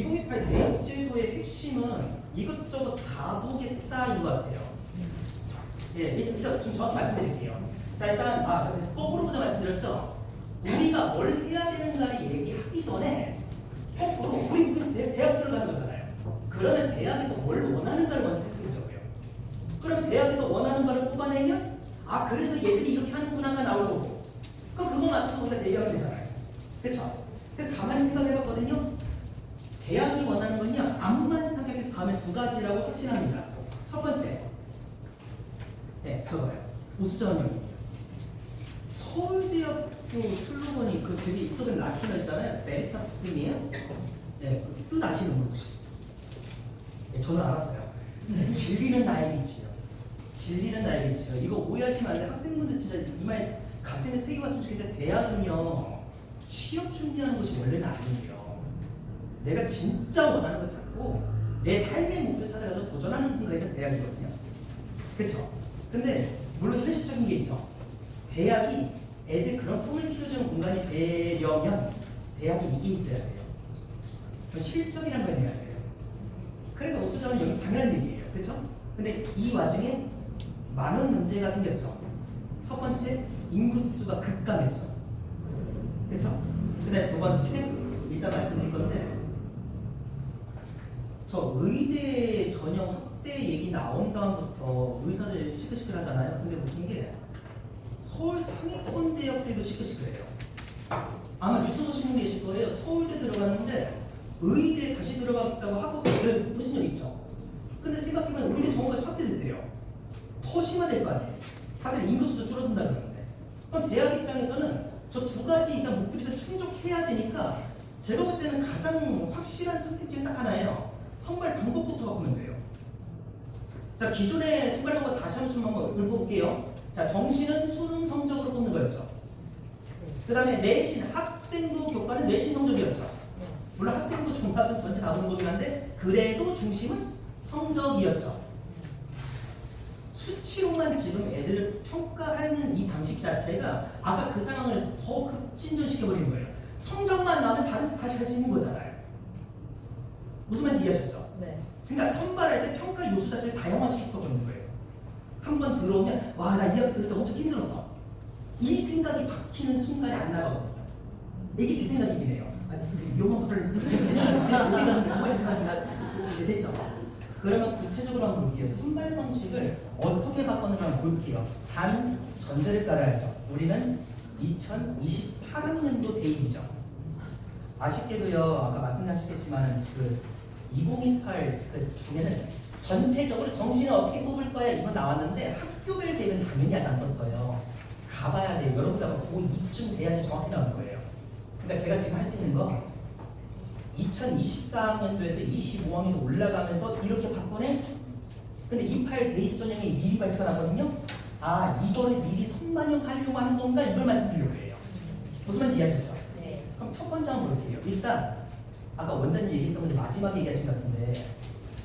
2028 대입제도의 핵심은 이것저것 다 보겠다 이거 같아요. 예, 일단 좀 정확히 말씀드릴게요. 자, 일단 자, 거꾸로 보자 말씀드렸죠. 우리가 뭘 해야 되는가를 얘기하기 전에 거꾸로 우리 대학 들어가는 거잖아요. 그러면 대학에서 뭘 원하는가를 먼저 생각해보자고요. 그러면 대학에서 원하는 바를 뽑아내면 그래서 얘들이 이렇게 하는구나가 나올 거고 그럼 그거 맞춰서 우리가 대비하면 되잖아요. 그렇죠? 그래서 가만히 생각해봤거든요. 대학이 원하는 건요. 암만 생각해도 다음에 두 가지라고 확신합니다. 첫 번째, 네, 저거요. 우수전형입니다. 서울대학교 슬로건이 그 되게 있어본 라틴어였잖아요. 베리타스미에요. 네, 그 뜻 아시는 분 혹시? 네, 저는 알았어요. 진리는 나의 빛이요. 진리는 나의 빛이요. 이거 오해하시면 안 돼. 학생분들 진짜 이 말 가슴에 새겨봤으면 좋겠는데 대학은요. 취업 준비하는 것이 원래는 아니에요. 내가 진짜 원하는 거 찾고 내 삶의 목표 찾아가서 도전하는 공간에서 대학이거든요. 그렇죠? 근데 물론 현실적인 게 있죠. 대학이 애들 그런 꿈을 키워주는 공간이 되려면 대학이 이게 있어야 돼요. 실적이라는 걸 내야 돼요. 그러니까 우수자는 여기 당연한 얘기예요. 그렇죠? 근데 이 와중에 많은 문제가 생겼죠. 첫 번째, 인구수가 급감했죠. 그렇죠? 근데 두 번째, 이따 말씀드릴 건데 저 의대 전형 확대 얘기 나온 다음부터 의사들 시끌시끌 하잖아요. 근데 웃긴 게 서울 상위권 대학들도 시끌시끌해요. 아마 뉴스 보신 분 계실 거예요. 서울대 들어갔는데 의대 다시 들어갔다고 하고 보신 적 있죠? 근데 생각해보면 의대 전형까지 확대됐대요. 더 심화될 거 아니에요. 다들 인구수도 줄어든다 그러는데. 그럼 대학 입장에서는 저 두 가지 일단 목표를 충족해야 되니까 제가 볼 때는 가장 확실한 선택지는 딱 하나예요. 선발 방법부터 바꾸면 돼요. 자, 기존의 선발 방법 다시 한번 읊어볼게요. 자, 정시는 수능 성적으로 뽑는 거였죠. 그 다음에 내신, 학생부 교과는 내신 성적이었죠. 물론 학생부 종합은 전체 다 보는 거긴 한데 그래도 중심은 성적이었죠. 수치로만 지금 애들을 평가하는 이 방식 자체가 아까 그 상황을 더 급진전시켜버리는 거예요. 성적만 나오면 다시 할 수 있는 거잖아요. 무슨 말인지 이해하셨죠? 네. 그러니까 선발할 때 평가 요소 자체를 다양화시킬 수가 없는 거예요. 한 번 들어오면 와, 나 이 학기 들을 때 엄청 힘들었어. 이 생각이 박히는 순간에 안 나가거든요. 이게 제 생각이긴 해요. 위험한 말을 쓰는 게 제 생각인데 정말 제 생각인가 됐죠? 그러면 구체적으로 한번 볼게요. 선발 방식을 어떻게 바꿨는가 한번 볼게요. 단 전제를 깔아야죠. 우리는 2028학년도 대입이죠. 아쉽게도요, 아까 말씀하셨겠지만 그 2028 보면은 전체적으로 정시는 어떻게 뽑을 거야 이거 나왔는데 학교별 대입은 당연히 아직 안 떴어요. 가봐야 돼요. 여러분들 고2쯤 돼야지 정확히 나올 거예요. 그러니까 제가 지금 할 수 있는 거 2024학년도에서 25학년도 올라가면서 이렇게 바꾸네? 근데 28 대입 전형이 미리 발표가 나거든요? 이거를 미리 선반영하려고 하는 건가? 이걸 말씀드리려고 해요. 무슨 말인지 이해하셨죠? 네. 그럼 첫 번째 한번 볼게요. 일단 아까 원장님 얘기했던 건데 마지막에 얘기하신 것 같은데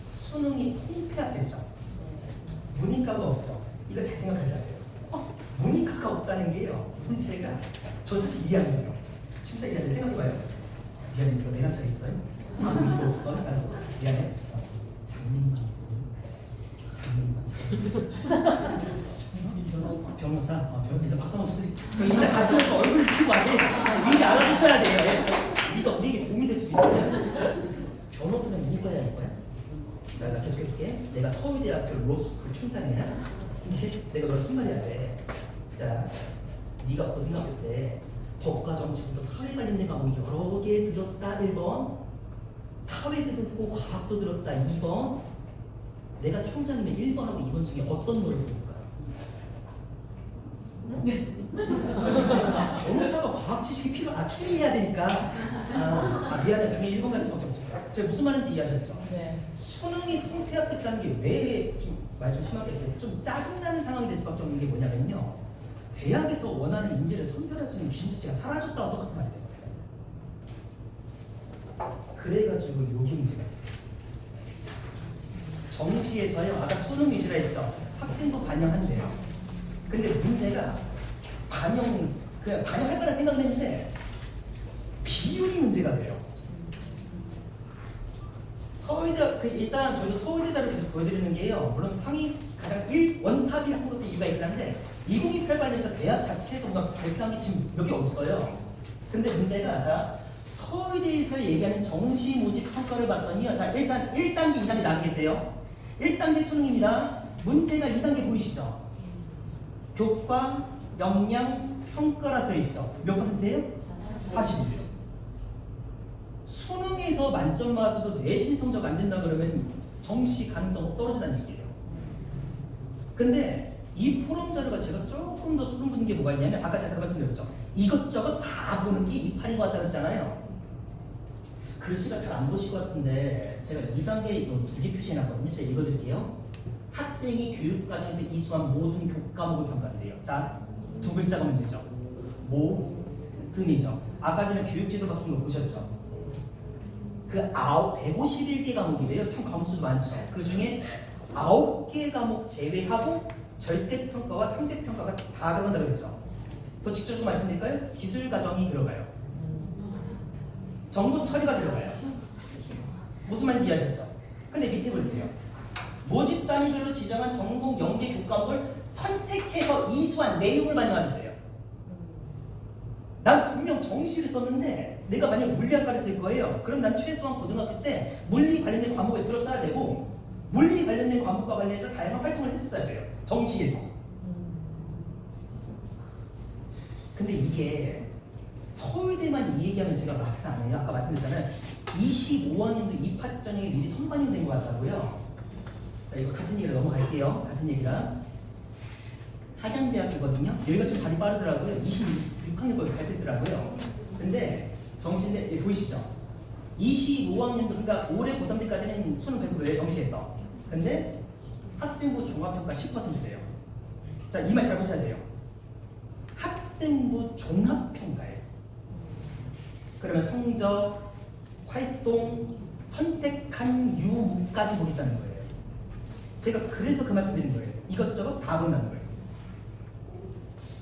수능이 통폐합됐죠? 문이과가 없죠? 이거 잘 생각하셔야 돼요. 문이과가 없다는 게요. 문제가 저 사실 이해하거든요. 진짜 이해하는데 생각해봐요. 미안해, 너 내 남자 있어요? 이거 없어? 미안해. 변호사, 일단 박수 한번 쳐주세요. 저 일단 가시면서 얼굴 키고 와세요. 미리 알아두셔야 돼요. 이거 우리에게 도움이 될 수도 있어요. 변호사는 누구 해야 할 거야? 자, 나 계속 해볼게. 내가 서울대학교 로스쿨 춘장이야. 내가 널 선발해야 돼. 자, 네가 고등학교 때 법과 정치부터 사회 관련된 과목 여러 개 들었다 1번, 사회도 듣고 과학도 들었다 2번. 내가 총장이면 1번하고 2번 중에 어떤 노를 부를까요? 변호사가 과학 지식이 추리해야 되니까 미안해, 당연히 1번 갈 수밖에 없습니다. 제가 무슨 말인지 이해하셨죠? 네. 수능이 통폐합됐다는 게 왜 말 좀 심하게 좀 짜증나는 상황이 될 수밖에 없는 게 뭐냐면요, 대학에서 원하는 인재를 선별할 수 있는 기준 자체가 사라졌다와 똑같은 말이 되거든요. 그래가지고 여기 문제가 있어요. 정시에서요, 아까 수능 위주로 했죠. 학생부 반영한대요. 근데 문제가 그냥 반영할 거라 생각했는데 비율이 문제가 돼요. 서울대 일단 저희도 서울대 자료 계속 보여드리는 게요. 물론 상위 가장 원탑이라는 것도 이유가 있긴 한데 2028 관련해서 대학 자체에서 뭔가 발표한 게 지금 몇 개 없어요. 근데 문제가 자 서울대에서 얘기하는 정시 모집 평가를 봤더니요. 자 일단 1단계, 2단계 나누겠대요. 1단계 수능입니다. 문제가 2단계 보이시죠? 교과, 역량, 평가라 써있죠. 몇 %예요? 40%예요. 수능에서 만점 맞아도 내신 성적 안 된다 그러면 정시 가능성 떨어진다는 얘기예요. 근데 이 포럼 자료가 제가 조금 더 소름 돋는 게 뭐가 있냐면 아까 제가 그 말씀드렸죠. 이것저것 다 보는 게 이판인 것 같다고 했잖아요. 글씨가 잘 안 보실 것 같은데 제가 2단계 이거 2개 표시해놨거든요. 제가 읽어드릴게요. 학생이 교육 과정에서 이수한 모든 교과목을 평가한대요. 자, 두 글자가 문제죠. 모든이죠. 아까 전에 교육제도 바뀐 거 보셨죠? 그 151개 과목이래요. 참 과목 수도 많죠. 그 중에 9개 과목 제외하고 절대평가와 상대평가가 다 들어간다고 그랬죠. 더 직접적으로 말씀드릴까요? 기술 과정이 들어가요. 정보 처리가 들어가요. 무슨 말인지 이해하셨죠? 근데 밑에 볼게요. 모집 단위별로 지정한 전공 연계 교과목을 선택해서 이수한 내용을 반영하는데요. 난 분명 정시를 썼는데 내가 만약 물리학과를 쓸 거예요. 그럼 난 최소한 고등학교 때 물리 관련된 과목에 들어서야 되고 물리 관련된 과목과 관련해서 다양한 활동을 했었어야 돼요. 정시에서. 근데 이게 서울대만 이 얘기하면 제가 말을 안 해요. 아까 말씀드렸잖아요. 25학년도 입학 전형이 미리 선반영된 것 같다고요. 자, 이거 같은 얘기로 넘어갈게요. 같은 얘기라. 한양대학교거든요. 여기가 좀 발이 빠르더라고요. 26학년 걸 발표했더라고요. 근데 정시인데 보이시죠? 25학년도 그러니까 올해 고3 때까지는 수능 100%예요. 정시에서. 근데 학생부 종합평가 10%예요. 자, 이 말 잘 보셔야 돼요. 학생부 종합평가예요. 그러면 성적, 활동, 선택한 유무까지 보겠다는 거예요. 제가 그래서 그 말씀 드린 거예요. 이것저것 다 본다는 거예요.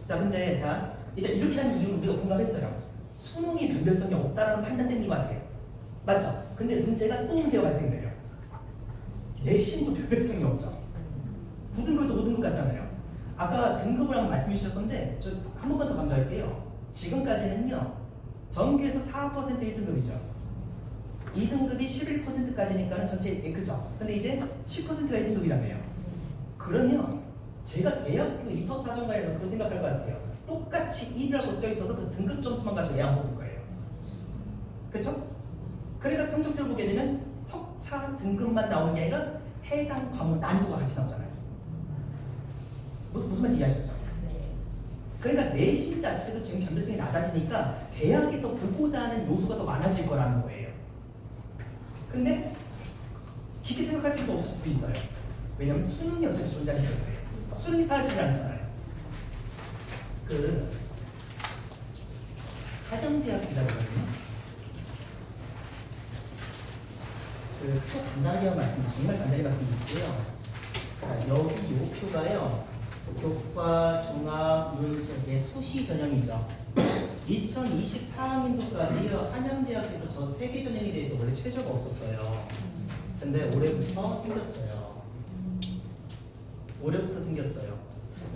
자, 근데 자 일단 이렇게 하는 이유는 우리가 공감했어요. 수능이 변별성이 없다라는 판단 때문인 것 같아요. 맞죠? 근데 문제가 또 문제가 발생돼요. 내신도 변별성이 없죠. 9등급에서 5등급 같잖아요. 아까 등급을 한번 말씀해 주실 건데 저 한 번만 더 강조할게요. 지금까지는요. 전교에서 4% 1등급이죠. 2등급이 11%까지니까는 전체 그죠? 근데 이제 10%가 1등급이라며요. 그러면 제가 대학교 입학 사정관에서 그렇게 생각할 것 같아요. 똑같이 1이라고 써 있어도 그 등급 점수만 가지고 얘 안 보는 거예요. 그렇죠? 그러니까 성적표를 보게 되면 석차 등급만 나오는 게 아니라 해당 과목 난이도가 같이 나오잖아요. 무슨 말인지 이해하셨죠? 그러니까 내신 자체도 지금 변별성이 낮아지니까 대학에서 보고자 하는 요소가 더 많아질 거라는 거예요. 근데 깊게 생각할 필요가 없을 수도 있어요. 왜냐하면 수능이 어차피 존재하기 때문에. 수능이 사실이 않잖아요. 그 하정대학 기자거든요. 또 간단하게 정말 간단히 말씀드릴게요. 자, 여기 요 표가요. 교과, 종합, 문수의 수시 전형이죠. 2024학년도까지요. 한양대학에서 저 3개 전형에 대해서 원래 최저가 없었어요. 근데 올해부터 생겼어요. 올해부터 생겼어요.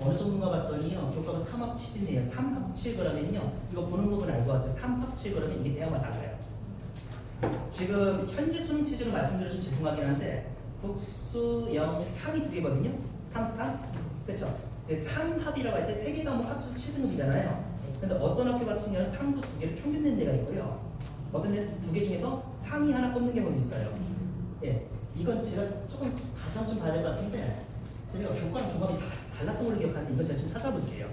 어느 정도가 봤더니요. 교과가 3합7이네요. 3합7 그러면요. 이거 보는 부분 알고 왔어요. 3합7 그러면 이게 대학마다 나가요. 지금 현재 수능 체제로 말씀드려서 죄송하긴 한데 국수, 영, 탐이 2개거든요. 탐? 그렇죠? 3합이라고 할 때 3개 과목 합쳐서 7등급이잖아요. 근데 어떤 학교 같은 경우는 탐구 2개를 평균 낸 데가 있고요. 어떤 데 2개 중에서 상위 하나 뽑는 경우도 있어요. 예, 이건 제가 조금 다시 한번 좀 봐야 될 것 같은데 제가 교과랑 종합이 다 달랐던 걸로 기억하는데 이건 제가 좀 찾아볼게요.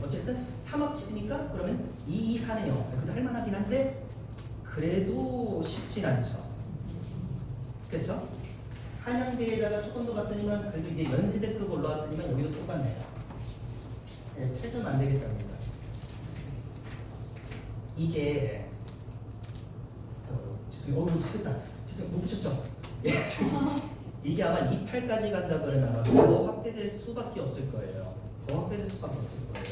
어쨌든 3합 7이니까 그러면 2, 2, 4네요. 그래도 할만하긴 한데 그래도 쉽진 않죠. 그렇죠? 한양대에다가 조금 더 갔더니만 그래도 이제 연세대급 올라왔더니만 여기도 똑같네요. 네, 최저는 안 되겠답니다. 이게 죄송해요. 속였다. 죄송해요. 못 붙였죠? 예, 이게 아마 28까지 간다 그러면 아마 더 확대될 수밖에 없을 거예요. 더 확대될 수밖에 없을 거예요.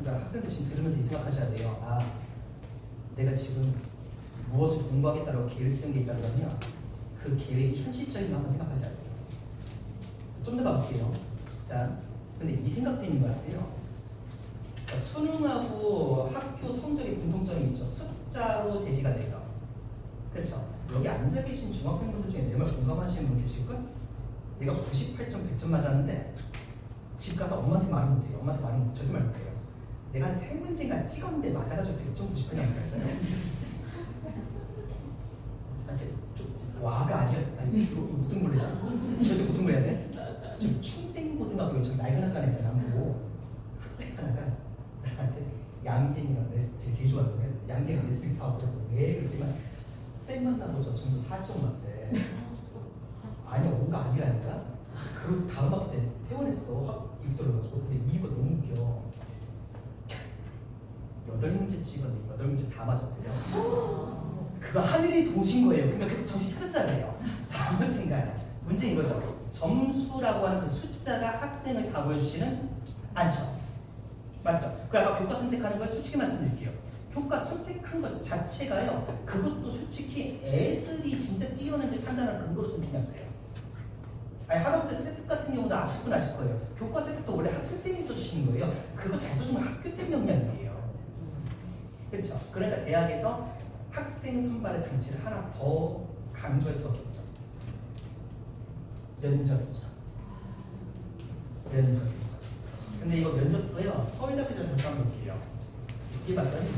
그러니까 학생들 지금 들으면서 이 생각하셔야 돼요. 아, 내가 지금 무엇을 공부하겠다고 계획을 세운 게 있다 그러면 그 계획이 현실적인 거 한번 생각하셔야 돼요. 좀 더 가볼게요. 자, 근데 이 생각 때문인 것 같아요. 수능하고 학교 성적의 공통점이 있죠. 숫자로 제시가 되죠. 그렇죠? 여기 앉아 계신 중학생분들 중에 내 말 공감하시는 분 계실걸? 내가 98점 100점 맞았는데 집 가서 엄마한테 말을 못해요. 엄마한테 말을 못해요. 저기 말 못해요. 내가 한 3문제가 찍었는데 맞아가지고 100점 98점 그랬어요. 좀 와가 아니야? 아니 이거 무슨 걸리죠? 저희도 무슨 걸 해야 돼? 저 충땡고등학교 저기 낡은 학관 있잖아. 한국 학생 하나가 나한테 양갱이랑 제일 좋아하는 양갱이랑 레슬링 사업을 해서 왜 그렇게만 쌤만 나고 저 점수 40점 맞대. 아니야, 온가 아니라니까. 그래서 다음 학기 때 퇴원했어. 입돌려가지고. 근데 이유가 너무 웃겨. 8문제 찍었는데 8문제 다 맞았대요. 그거 하늘이 도우신 거예요. 그러니까 그때 정신 차렸어야 돼요. 자, 아무튼간에 문제는 이거죠. 점수라고 하는 그 숫자가 학생을 다 보여주지는 않죠. 맞죠? 그 아까 교과 선택하는 걸 솔직히 말씀드릴게요. 교과 선택한 것 자체가요. 그것도 솔직히 애들이 진짜 뛰어난지 판단하는 근거로 쓰는 게 돼요. 아니 하다못해 세특 같은 경우도 아실 거예요. 교과 세특도 원래 학교쌤이 써주시는 거예요. 그거 잘 써주면 학교쌤 역량이에요. 그렇죠? 그러니까 대학에서 학생 선발의 장치를 하나 더 강조할 수밖에 없죠. 면접이죠. 면접이죠. 근데 이거 면접도요. 서울대학교에서 잠깐 한번 볼게요. 이게 봤더니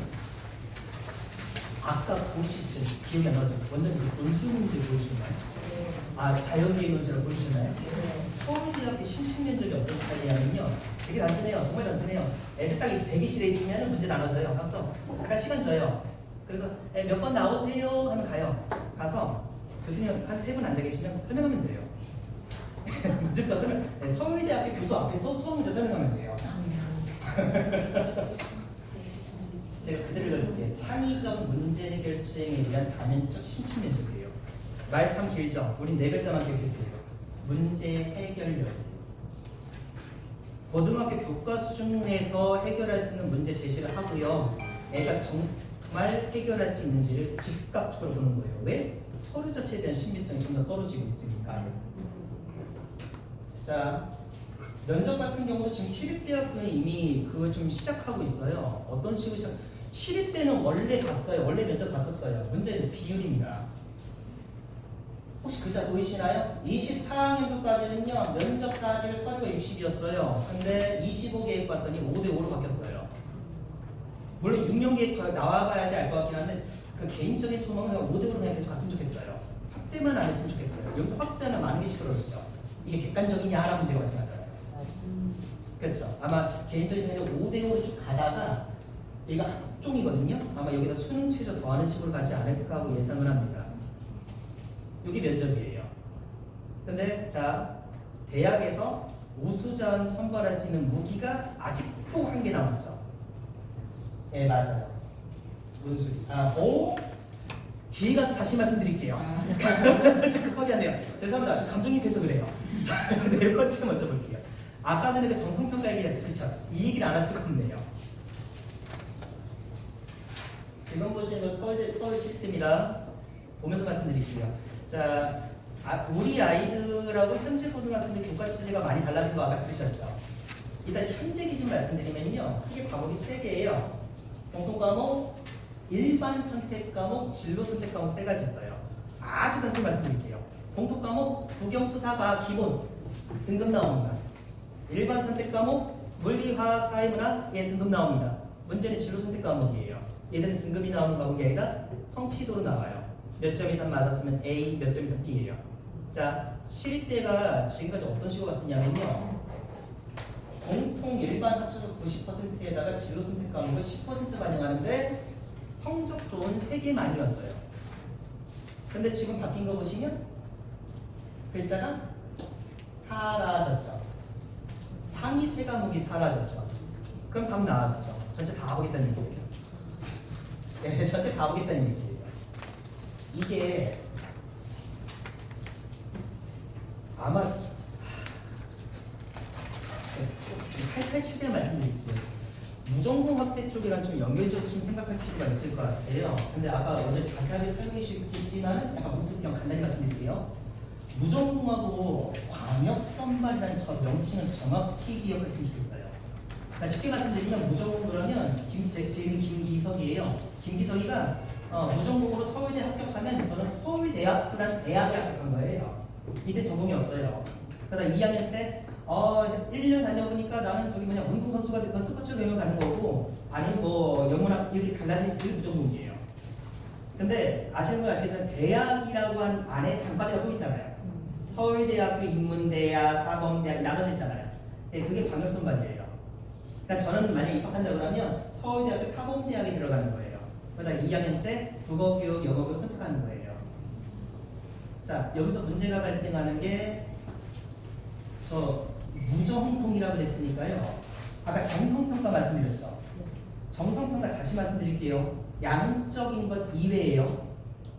아까 보시죠. 기억이 안 나죠. 원장님 논술 문제 보여주나요? 아, 자연계획 논술을 보여주나요? 서울대학교 신식 면접이 어떤 스타일이냐면요. 되게 단순해요. 정말 단순해요. 애들 딱 대기실에 있으면 문제 나눠져요. 가서 잠깐 시간 줘요. 그래서 몇 번 나오세요 하면 가요. 가서 교수님 한 3분 앉아 계시면 설명하면 돼요. 문제가 서울대학교 교수 앞에서 수학 문제 설명하면 돼요. 제가 그대로 읽어줄게요. 창의적 문제 해결 수행에 대한 다면적 신축 면접이에요. 말 참 길죠? 우린 4글자만 기억했어요. 문제 해결력. 고등학교 교과 수준에서 해결할 수 있는 문제 제시를 하고요. 애가 정말 해결할 수 있는지를 즉각적으로 보는 거예요. 왜? 서류 자체에 대한 신빙성이 좀 더 떨어지고 있으니까. 자, 면접 같은 경우도 지금 시립대학교는 이미 그걸 좀 시작하고 있어요. 어떤 식으로 시작? 시립대는 원래 봤어요. 원래 면접 봤었어요. 문제는 비율입니다. 혹시 글자 보이시나요? 24학년도까지는요. 면접 사실 서류가 60이었어요. 근데 25 계획 봤더니 5대5로 바뀌었어요. 물론 6년 계획 나와봐야지 알 것 같긴 한데 그 개인적인 소망은 5대5로 그냥 계속 갔으면 좋겠어요. 확대만 안 했으면 좋겠어요. 여기서 확대하면 많은 게 시끄러워지죠. 이게 객관적이냐라는 문제가 발생하잖아요. 그렇죠. 아마 개인적인 생각에 5대5로 쭉 가다가 얘가 학종이거든요. 아마 여기다 수능 최저 더하는 식으로 가지 않을까 하고 예상을 합니다. 여기 면접이에요. 근데 자, 대학에서 우수자원 선발할 수 있는 무기가 아직도 한 개 남았죠. 네, 맞아요. 문수지. 뒤에 가서 다시 말씀드릴게요. 좀 급하게 하네요. 죄송합니다. 저 감정이입해서 그래요. 네 번째 먼저 볼게요. 아까 전에 그 정성평가 얘기했죠. 그렇죠? 이 얘기를 안 할 수가 없네요. 지금 보시는 건 서울시립대입니다. 보면서 말씀드릴게요. 자, 우리 아이들하고 현재 고등학생들 교과 체제가 많이 달라진 거 아까 들으셨죠? 일단 현재 기준 말씀드리면요. 크게 과목이 3개예요. 공통 과목, 일반 선택 과목, 진로 선택 과목 3가지 있어요. 아주 단순히 말씀드릴게요. 공통 과목, 국영수사과학 기본 등급 나옵니다. 일반 선택 과목, 물리, 화학, 사회문화 예 등급 나옵니다. 문제는 진로 선택 과목이에요. 얘들은 등급이 나오는 과목이 아니라 성취도로 나와요. 몇 점 이상 맞았으면 A, 몇 점 이상 B예요. 자, 시립대가 지금까지 어떤 식으로 갔었냐면요. 공통 일반 합쳐서 90%에다가 진로 선택 과목을 10% 반영하는데 성적 좋은 3개만이었어요. 근데 지금 바뀐 거 보시면 글자가 사라졌죠. 상위 3과목이 사라졌죠. 그럼 답 나왔죠. 전체 다 보겠다는 얘기예요. 네, 전체 다 보겠다는 얘기예요. 이게 아마 살살 최대한 말씀드릴게요. 무전공학 형태 쪽이랑 좀 연결져서 좀 생각할 필요가 있을 것 같아요. 근데 아까 오늘 자세하게 설명해 주셨겠지만 약간 문습경 간단히 말씀드릴게요. 무전공하고 광역선발이라는 저 명칭은 정확히 기억했으면 좋겠어요. 그러니까 쉽게 말씀드리면 무전공 그러면 제 이름이 김기석이에요. 김기석이가 무전공으로 서울대 합격하면 저는 서울대학교라는 대학에 합격한 거예요. 이때 전공이 없어요. 그러다 2학년 때 1년 다녀보니까 나는 저기 뭐냐 운동선수가 됐건 스포츠 경영 가는 거고 아니면 뭐 영문학 이렇게 달라진 그 무전공이에요. 근데 아시는 분 아시겠지만 대학이라고 한 안에 단과대가 또 있잖아요. 서울대학교, 인문대학, 사범대학 나눠져 있잖아요. 네, 그게 광역선발이에요. 그러니까 저는 만약에 입학한다고 하면 서울대학교 사범대학에 들어가는 거예요. 그러다 2학년 때 국어교육, 영어교육 선택하는 거예요. 자, 여기서 문제가 발생하는 게 저 무정통이라고 그랬으니까요. 아까 정성평가 말씀드렸죠. 정성평가 다시 말씀드릴게요. 양적인 것 이외에요.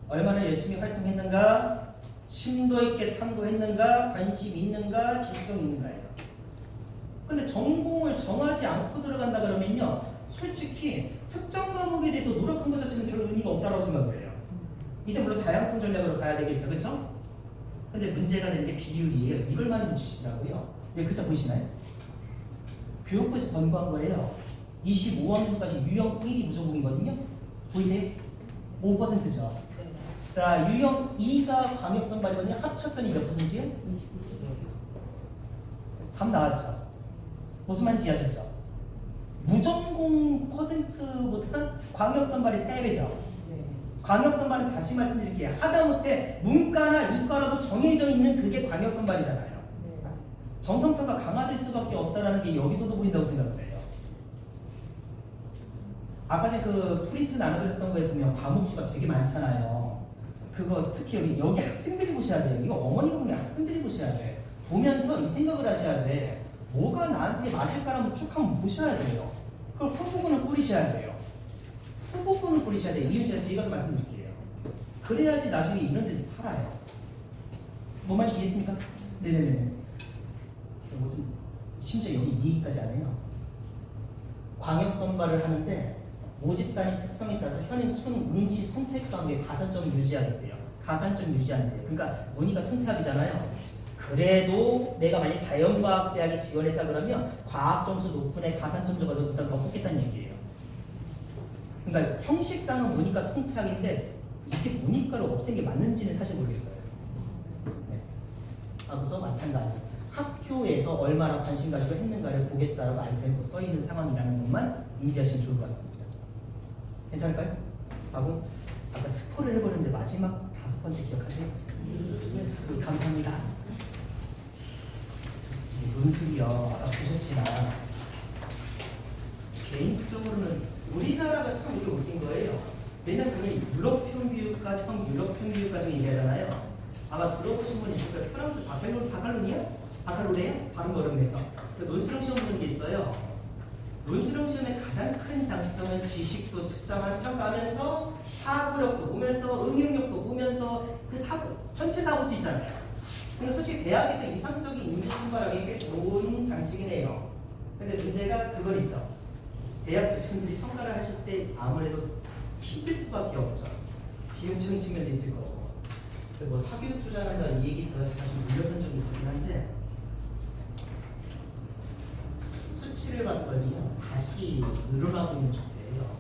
얼마나 열심히 활동했는가, 심도 있게 탐구했는가, 관심 있는가, 집중 있는가예요. 근데 전공을 정하지 않고 들어간다 그러면요, 솔직히 특정 과목에 대해서 노력한 것 자체는 별로 의미가 없다고 생각을 해요. 이때 물론 다양성 전략으로 가야 되겠죠, 그렇죠? 근데 문제가 되는 게 비율이에요. 이걸 많이 묻히시더라고요. 네, 글자 보이시나요? 교육부에서 권고한 거예요. 25학년까지 유형 1이 무조건이거든요. 보이세요? 5%죠. 자, 유형 2가 광역선발이거든요. 합쳤더니 몇 %예요? 20%. 답 나왔죠. 무슨 말인지 이해하셨죠? 무전공 퍼센트보다 광역선발이 3배죠. 광역선발은 다시 말씀드릴게요. 하다못해 문과나 이과라도 정해져 있는 그게 광역선발이잖아요. 정성평가 강화될 수밖에 없다는 게 여기서도 보인다고 생각을 해요. 아까 전에 그 프린트 나눠드렸던 거에 보면 과목수가 되게 많잖아요. 그거 특히 여기 학생들이 보셔야 돼요. 이거 어머니가 보면 학생들이 보셔야 돼. 보면서 이 생각을 하셔야 돼. 뭐가 나한테 맞을까라고 쭉 한번 보셔야 돼요. 그걸 후보군을 꾸리셔야 돼요. 후보군을 꾸리셔야 돼요. 이유는 제가 뒤에 가서 말씀드릴게요. 그래야지 나중에 이런 데서 살아요. 뭐 말인지 이해했습니까? 네네네. 좀 심지어 여기 이 얘기까지 안 해요. 광역선발을 하는데 모집단의 특성에 따라서 현행 순, 응시, 선택 관계 가산점을 유지하겠대요. 가산점 유지한대요. 그러니까 문의가 통폐합이잖아요. 그래도 내가 만약 자연과학대학에 지원했다 그러면 과학 점수 높은 애 가산점 적어도 일단 더 뽑겠다는 얘기예요. 그러니까 형식상은 문이과 통폐합인데 이게 문이과를 없앤 게 맞는지는 사실 모르겠어요. 네. 그래서 마찬가지. 학교에서 얼마나 관심 가지고 했는가를 보겠다라고 아이템으로 써있는 상황이라는 것만 인지하시면 좋을 것 같습니다. 괜찮을까요? 하고 아까 스포를 해버렸는데 마지막 5번째 기억하세요? 감사합니다. 논술이요. 아까 보셨지만 개인적으로는 우리나라가 참 이게 웃긴 거예요. 왜냐면 유럽 평균과 유럽 평균과정 얘기하잖아요. 아마 들어보신 분 있을 거예요. 프랑스 바칼로레요? 발음 어렵네요. 논술형 시험 보는 게 있어요. 논술형 시험의 가장 큰 장점은 지식도 측정한 평가하면서 사고력도 보면서 응용력도 보면서 그 사고 전체 다 볼 수 있잖아요. 근데 솔직히 대학에서 이상적인 인지 선발하기 꽤 좋은 장치긴 해요. 근데 문제가 그걸 있죠. 대학 교수님들이 평가를 하실 때 아무래도 힘들 수밖에 없죠. 비용적인 측면도 있을 거고. 뭐 사교육 투자한다 이 얘기 있어서 제가 좀 눌렸던 적이 있었긴 한데 수치를 봤더니요. 다시 늘어나고 있는 추세예요.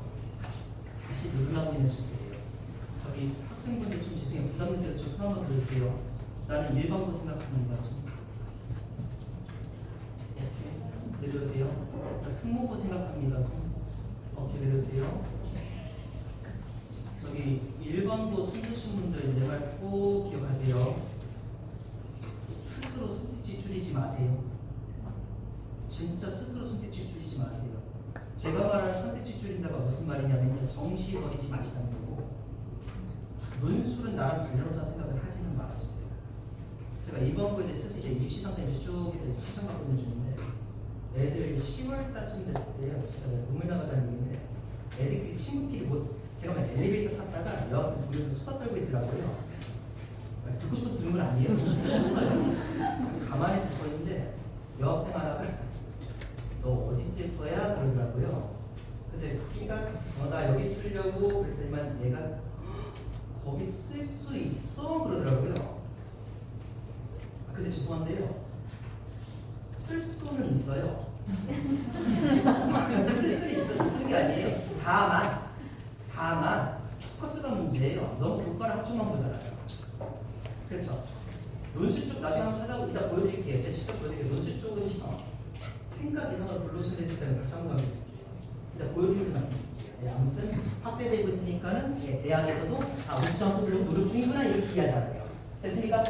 다시 늘어나고 있는 추세예요. 저기 학생분들 좀 죄송해요. 부담되어 좀 손 한번 들으세요. 나는 일반고 생각하는 것 같습니다. 이렇게 내려오세요. 특목고 생각합니다. 손 어깨 내려오세요. 저기 일반고 손 드신 분들 내 말 꼭 기억하세요. 스스로 선택지 줄이지 마세요. 진짜 스스로 선택지 줄이지 마세요. 제가 말하는 선택지 줄인다가 무슨 말이냐면요. 정시 버리지 마시라는 거고 논술은 나랑 관련해서 생각을 하지는 말아주세요. 제가 이번 거에 대해서 이제 입시 상태 이제 쭉 해서 시청 받고 있는 중인데 애들 10월 달쯤 됐을 때요. 진짜 눈물 나가자는 얘기인데 애들끼리 친구끼리 뭐 제가 막 엘리베이터 탔다가 여학생 둘이서 수다 떨고 있더라고요. 듣고 싶어서 듣는 건 아니에요. 너무 슬펐어요. 가만히 듣고 있는데 여학생 하나가 너 어디 있을 거야? 그러더라고요. 그래서 그러니까 나 여기 쓰려고 그랬더니만 얘가 거기 쓸 수 있어 그러더라고요. 근데 죄송한데요. 쓸 수는 있어요. 쓸 수 있어. 쓰는 게 아니에요. 다만 포커스가 문제예요. 너무 교과를 한쪽만 보잖아요. 그렇죠. 논술 쪽 나중에 한번 찾아보고 이따 보여드릴게요. 제가 직접 보여드릴게요. 논술 쪽은 생각 이상을 불러주실 때는 다시 한번 보여드릴게요. 이따 보여드리면서 말씀드릴게요. 네, 아무튼 확대되고 있으니까는 대학에서도 우수점 뽑으려고 노력 중이구나 이렇게 이해하잖아요. 됐습니까?